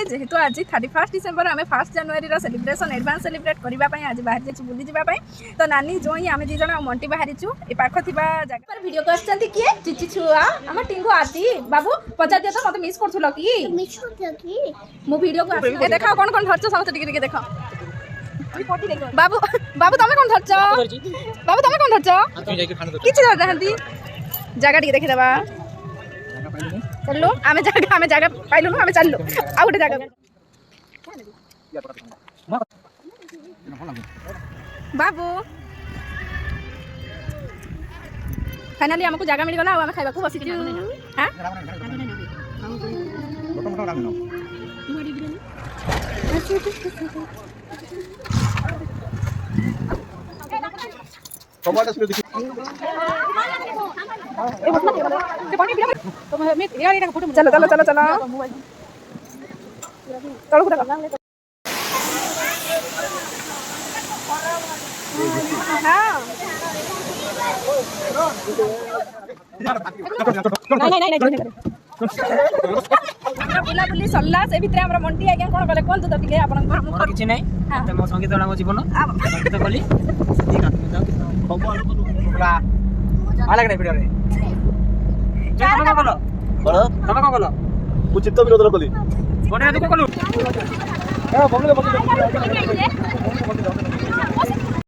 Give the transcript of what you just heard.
जेहेतु आज 31 डिसेम्बर आम 1 जनवरी सेलिब्रेशन एडवांस सेलिब्रेट करने आज बाहर जाइए बुली जावाई तो नानी जो ही आम दी जन मंटी बाहरीचु ए पाख थिबा जगह पर वीडियो कर किए चिची छुआ आम टिंगु आती बाबू पचार दियो तो मत मिस करथुल कि मु वीडियो को देखा कौन कौन धरछ समस्त टिके देखा बाबू बाबू तुम कौन धरछ बाबू तुम कौन धरछ किछ धर नाहंती जगह टिके देखि देबा चलो आमे जगह पाइलु आमे चललो आ गोटे जगह बाबू फाइनली हमको जगह मिल गला आमे खाइबा को बसी हां चलो चलो चलो चलो बुलाबुली सरला से भितर हमर मंटी आज्ञा कोन कले कोन तो टिके आपन घर किछि नै त म संगीत दला म जीवन संगीत कली सती का खबर पूरा आला गरे वीडियो रे तमे कोन कलो बोलो तमे कोन कलो मु चित्त विरोध कली कोने दुको कलु ए बमले